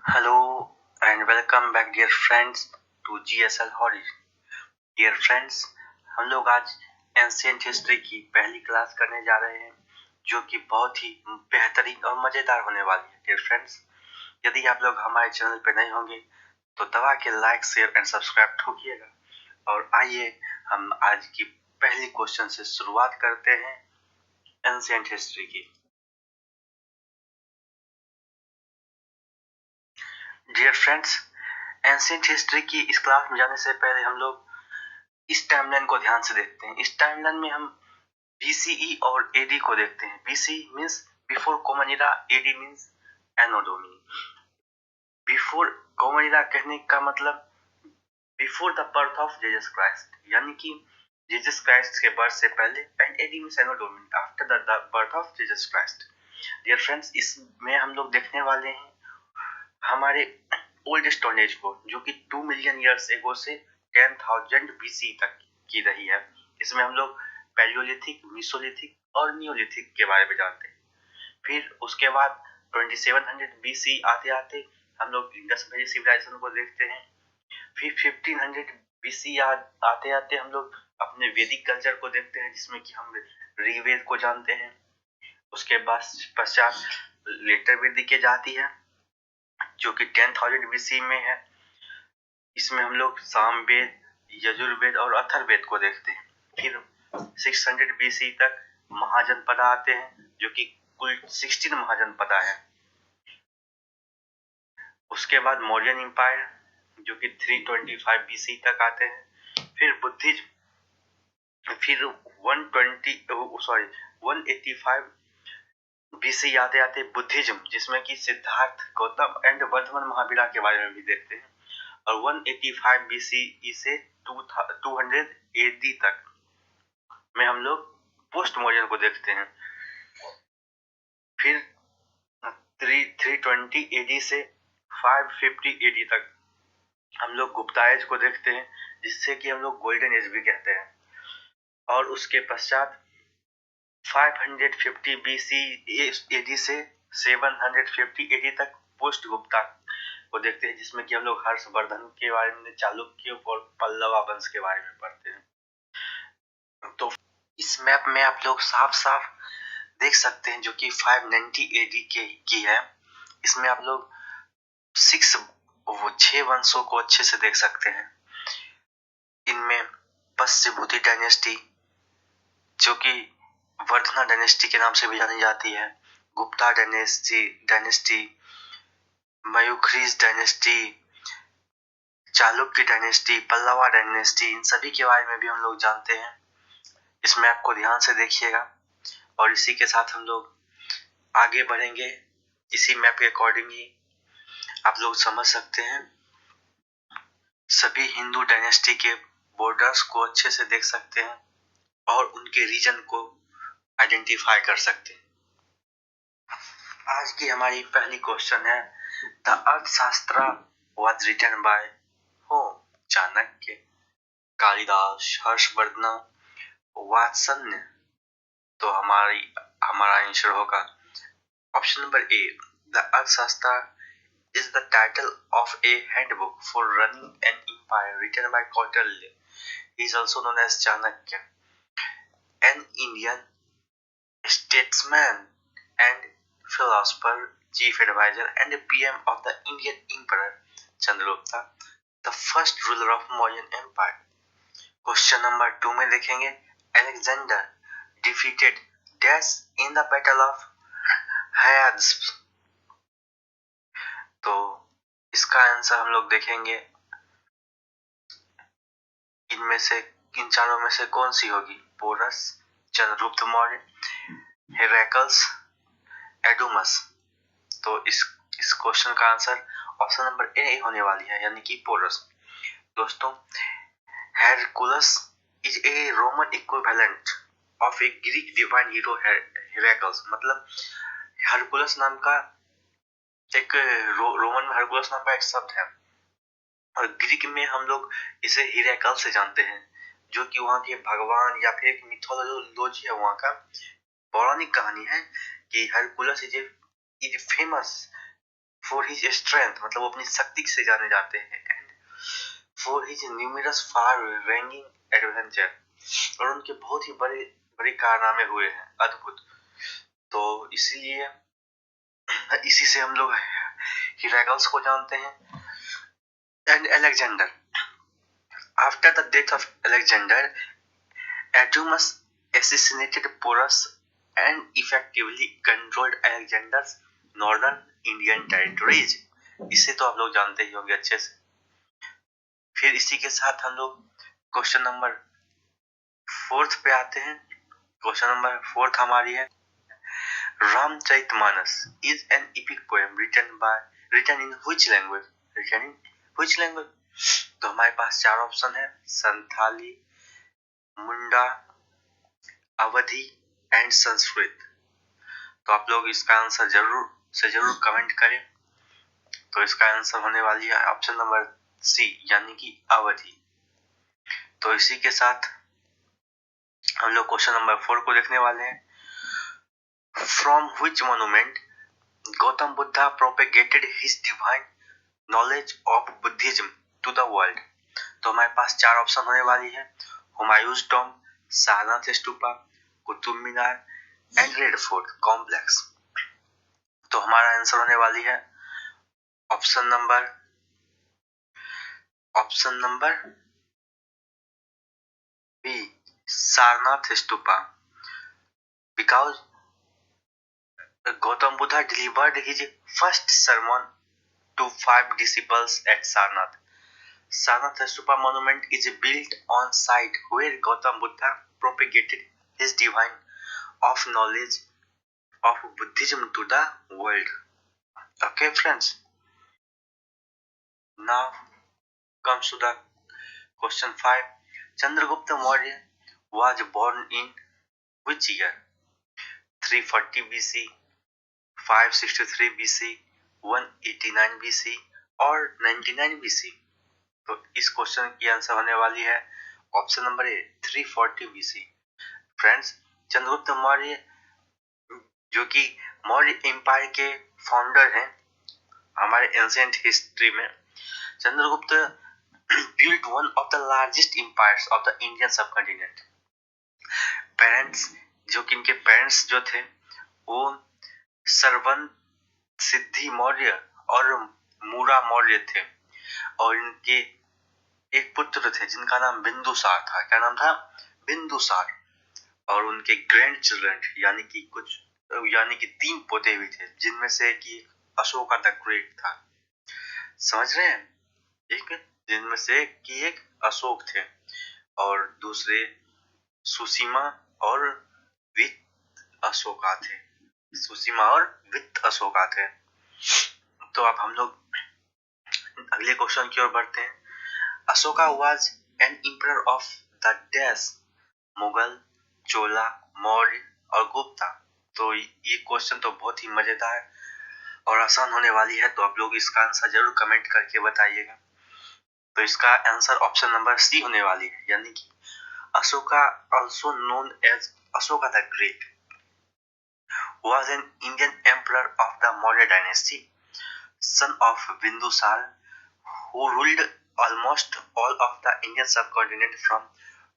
Hello and welcome back dear friends to GSL Hobbies। Dear friends, हम लोग आज ancient history की पहली क्लास करने जा रहे हैं जो कि बहुत ही बेहतरीन और मजेदार होने वाली है। डियर फ्रेंड्स, यदि आप लोग हमारे चैनल पर नए होंगे तो दबा के लाइक शेयर एंड सब्सक्राइब ठोकिएगा। और आइए हम आज की पहली क्वेश्चन से शुरुआत करते हैं एंशिएंट हिस्ट्री की। डियर फ्रेंड्स, एंशिएंट हिस्ट्री की इस क्लास में जाने से पहले हम लोग इस टाइमलाइन को ध्यान से देखते हैं। इस टाइमलाइन में हम BCE और AD को देखते हैं। BC means before common era, AD means anno Domini. Before common era कहने का मतलब before the birth of Jesus Christ, यानी कि जीसस क्राइस्ट के बर्थ से पहले, and AD means anno Domini, after the birth of Jesus Christ. Dear friends, इसमें हम लोग देखने वाले हैं हमारे ओल्ड स्टोन एज को, जो कि 2 मिलियन ईयर्स एगो से 10,000 BC तक की रही है। इसमें हम लोग पैलियोलिथिक, मीसोलिथिक और नियोलिथिक के बारे में जानते हैं। फिर उसके बाद 2700 BC आते आते हम लोग इंडस वैली सिविलाइजेशन को देखते हैं। फिर 1500 BC आते आते हम लोग अपने वैदिक कल्चर को देखते हैं, जिसमें कि हम ऋग्वेद को जानते हैं। उसके बाद पश्चात लेटर वैदिक के जाती है जो कि 10,000 BC में है। इसमें हम लोग सामवेद, यजुर्वेद और अथर्ववेद को देखते हैं। फिर 600 BC तक महाजनपद आते हैं, जो कि कुल 16 महाजनपद है। उसके बाद मौर्यन एम्पायर, जो कि 325 BC तक आते हैं। फिर बुद्धिज्म, फिर 185 BC आते आते बुद्धिज्म, जिसमें कि सिद्धार्थ, गौतम एंड वर्धमान महावीरा के बारे में भी देखते हैं। और 185 BCE से 200 AD तक में हम लोग पोस्ट मौर्यन को देखते हैं। फिर 320 AD से 550 AD तक हम लोग गुप्ता एज को देखते हैं, जिससे कि हम लोग गोल्डन एज भी कहते हैं। और उसके पश्चात 550 BC AD से 750 AD तक पोस्ट गुप्ता को देखते हैं, जिसमें कि हम लोग हर्षवर्धन के बारे में, चालुक्य और पल्लवा वंश के बारे में पढ़ते हैं। तो इस मैप में आप लोग साफ साफ देख सकते हैं, जो कि 590 AD की है। इसमें आप लोग 6 वंशों को अच्छे से देख सकते हैं। इनमें पश्चिमभूति डायनेस्टी, जो कि वर्धना डायनेस्टी के नाम से भी जानी जाती है, Gupta dynasty, Maukharis dynasty, Chalukya dynasty, Pallava dynasty, इन सभी के बारे में भी हम लोग जानते हैं। इस मैप को ध्यान से देखिएगा और इसी के साथ हम लोग आगे बढ़ेंगे। इसी मैप के अकॉर्डिंग ही आप लोग समझ सकते हैं, सभी हिंदू डायनेस्टी के बॉर्डर्स को अच्छे से देख सकते हैं और उनके रीजन को आइडेंटिफाई कर सकते हैं। आज की हमारी पहली क्वेश्चन है, the Arthashastra was written by whom? Chanakya, Kalidasa, Harshavardhana, Watson. तो हमारा आंसर होगा option number A, the Arthashastra is the title of a handbook for running an empire written by Kautilya. He is also known as Chanakya, an Indian statesman and philosopher, chief advisor and PM of the Indian Emperor Chandragupta, the first ruler of Mauryan Empire. Question number 2 में देखेंगे, Alexander defeated Dash in the Battle of Hydaspes। तो इसका answer हम लोग देखेंगे, इनमें से इन चारों में से कौन सी होगी? Porous, Chandragupta Maurya, Heracles, एडुमस। तो इस क्वेश्चन का आंसर ऑप्शन नंबर ए होने वाली है, यानी कि पोरस। दोस्तों, Hercules is a Roman equivalent of a Greek divine hero Heracles. मतलब हरकुलस नाम का एक रोमन में हरकुलस नाम का एक शब्द है, और ग्रीक में हम लोग इसे हिराकल से जानते हैं, जो कि वहाँ के भगवान या फिर एक मिथोलॉजी है, वहाँ का पौराणिक कहानी है कि Hercules is famous for his strength मतलब वो अपनी शक्ति से जाने जाते हैं, and for his numerous far ranging adventure, और उनके बहुत ही बड़े बड़े कारनामे हुए हैं, अद्भुत। तो इसीलिए इसी से हम लोग हिराकल्स को जानते हैं। And Alexander, after the death of Alexander, Adumus assassinated Porus and effectively controlled Alexander's northern Indian territories। इसे तो आप लोग जानते ही होंगे अच्छे से। फिर इसी के साथ हम लोग क्वेश्चन नंबर 4 पे आते हैं। क्वेश्चन नंबर 4 हमारी है, Ramcharitmanas is an epic poem written in which language? Written in which language? तो हमारे पास 4 ऑप्शन है, संथाली, मुंडा, अवधी एंड संस्कृत। तो आप लोग इसका आंसर जरूर कमेंट करें। तो इसका आंसर होने वाली है ऑप्शन नंबर सी, यानी कि अवधि। तो इसी के साथ हम लोग क्वेश्चन नंबर 4 को देखने वाले हैं। From which monument Gautam Buddha propagated his divine knowledge of Buddhism to the world? तो हमारे पास 4 ऑप्शन होने वाली है, Humayun's tomb, Sarnath stupa, Qutub Minar and red fort complex. तो हमारा आंसर होने वाली है option number B, Sarnath stupa, because Gautam Buddha delivered his first sermon to 5 disciples at Sarnath. Sarnath Stupa monument is built on site where Gautam Buddha propagated his divine of knowledge of Buddhism to the world. Okay, friends. Now comes to the question 5. Chandragupta Maurya was born in which year? 340 BC, 563 BC, 189 BC और 99 BC? तो इस question की answer होने वाली है option number ए, 340 BC। Friends, Chandragupta Maurya जो कि Maurya empire के फाउंडर हैं हमारे एंशिएंट हिस्ट्री में, Chandragupta built one of the largest empires of the Indian subcontinent। Parents, जो कि इनके पेरेंट्स जो थे वो सरवन सिद्धि मौर्य और मूरा मौर्य थे, और इनके एक पुत्र थे जिनका नाम बिंदुसार था। क्या नाम था? बिंदुसार। और उनके ग्रैंड चिल्ड्रन यानी कि 3 पोते भी थे, जिनमें से कि अशोका द ग्रेट था। समझ रहे हैं? जिनमें से कि एक अशोक थे और दूसरे सुसीमा और वित्त अशोका थे। तो अब हम लोग अगले क्वेश्चन की ओर बढ़ते हैं। Ashoka was an emperor of the dash, Mughal, Chola, Maurya और गुप्ता। तो ये क्वेश्चन तो बहुत ही मजेदार और आसान होने वाली है, तो आप लोग इसका आंसर जरूर कमेंट करके बताइएगा। तो इसका आंसर ऑप्शन नंबर सी होने वाली है, यानी कि Ashoka also known as Ashoka the Great was an Indian emperor of the Maurya dynasty, son of Bindusar, who ruled almost all of the Indian subcontinent from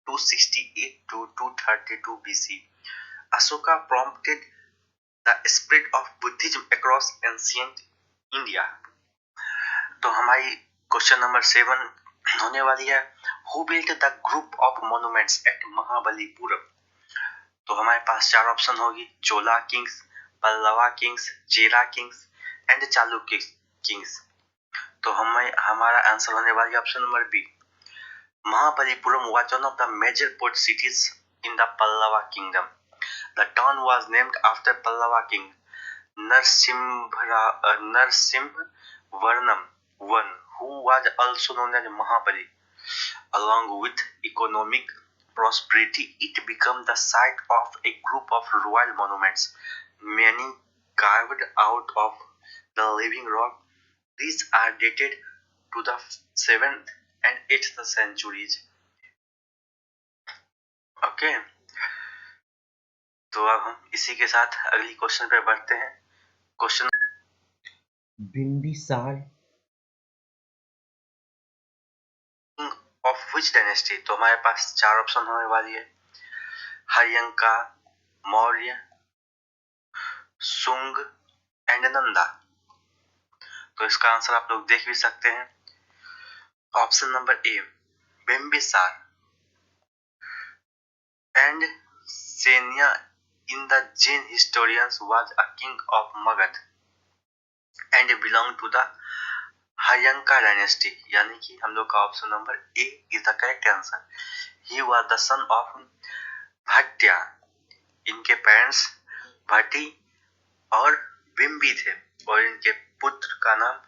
268 to 232 BC. Ashoka prompted the spread of Buddhism across ancient India। तो हमारी question number 7 होने वाली है, Who built the group of monuments at Mahabalipuram? तो हमारे पास 4 option होगी, Chola kings, Pallava kings, Chera kings and Chalukya kings. तो हमारा आंसर होने वाली है option number B, Mahabalipuram was one of the major port cities in the Pallava kingdom. The town was named after Pallava king Narsimhavarman I, who was also known as Mahabali. Along with economic prosperity, it became the site of a group of royal monuments, many carved out of the living rock. These are dated to the 7th and 8th centuries. Okay, तो अब हम इसी के साथ अगली question पे बढ़ते हैं। Question Bimbisara of which dynasty? तो हमारे पास 4 ऑप्शन होने वाली है, हर्यंका, मौर्य, सुंग एंड नंदा। तो इसका आंसर आप लोग देख भी सकते हैं, option number A, Bimbisara. And Xenia in the Jain historians was a king of Magad and belonged to the Hayanka dynasty, यानी कि हम लोग का option number A is the correct answer. He was the son of Bhattya, इनके parents भट्टी और बिंबी थे, और इनके पुत्र का नाम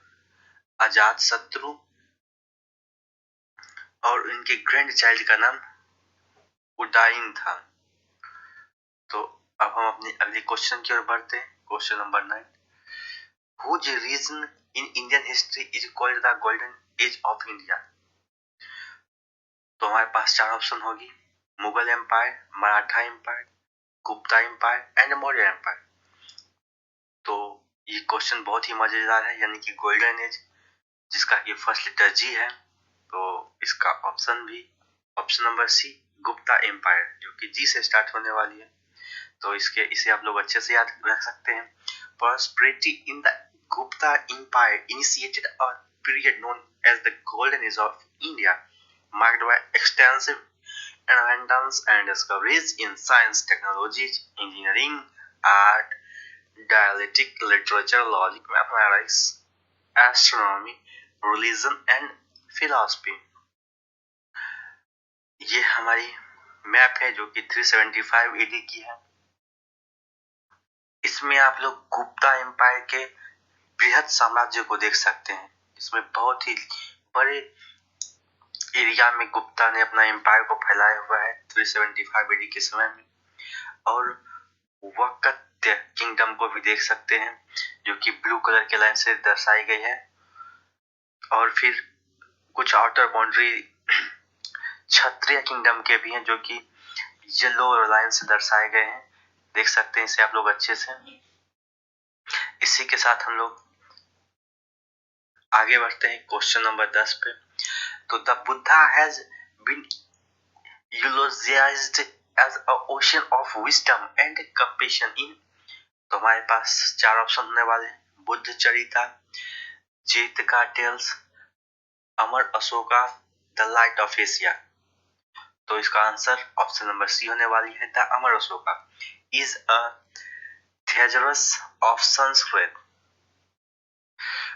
अजात शत्रु और इनके ग्रैंड चाइल्ड का नाम उदाइन था। तो अब हम अपनी अगली क्वेश्चन की ओर बढ़ते हैं, question number 9। Whose region in Indian history is called the Golden Age of India? तो हमारे पास 4 ऑप्शन होगी, Mughal empire, Maratha empire, Gupta empire and Maurya empire. तो ये क्वेश्चन बहुत ही मजेदार है, यानी कि गोल्डन एज, जिसका कि फर्स्ट लेटर जी है। तो इसका ऑप्शन भी option number C, Gupta empire, जो कि जी से स्टार्ट होने वाली है। तो इसे आप लोग अच्छे से याद रख सकते हैं। Prosperity in the Gupta Empire initiated a period known as the Golden Age of India, marked by extensive inventions and discoveries in science, technology, engineering, art, dialectic, literature, logic, mathematics, astronomy, religion and philosophy। ये हमारी map है जो कि 375 AD की है। इसमें आप लोग गुप्ता एम्पायर के बृहद साम्राज्य को देख सकते हैं। इसमें बहुत ही बड़े एरिया में गुप्ता ने अपना एम्पायर को फैलाया हुआ है 375 AD के समय में। और वक्कत्य किंगडम को भी देख सकते हैं, जो कि ब्लू कलर के लाइन से दर्शाई गई है। और फिर कुछ आउटर बाउंड्री क्षत्रिय किंगडम के भी हैं, जो कि येलो लाइन से दर्शाए गए हैं, देख सकते हैं इसे आप लोग अच्छे से। इसी के साथ हम लोग आगे बढ़ते हैं क्वेश्चन नंबर 10 पे। तो the Buddha has been eulogized as a ocean of wisdom and compassion in। तो हमारे पास 4 ऑप्शन होने वाले, Buddhacharita, Jataka tales, Amar Ashoka, the light of Asia. तो इसका आंसर ऑप्शन नंबर सी होने वाली है, the Amar Ashoka is a thesaurus of Sanskrit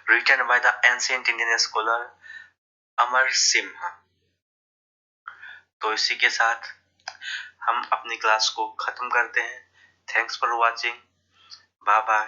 written by the ancient Indian scholar Amarasimha. तो इसी के साथ हम अपनी क्लास को खत्म करते हैं। Thanks for watching, bye bye.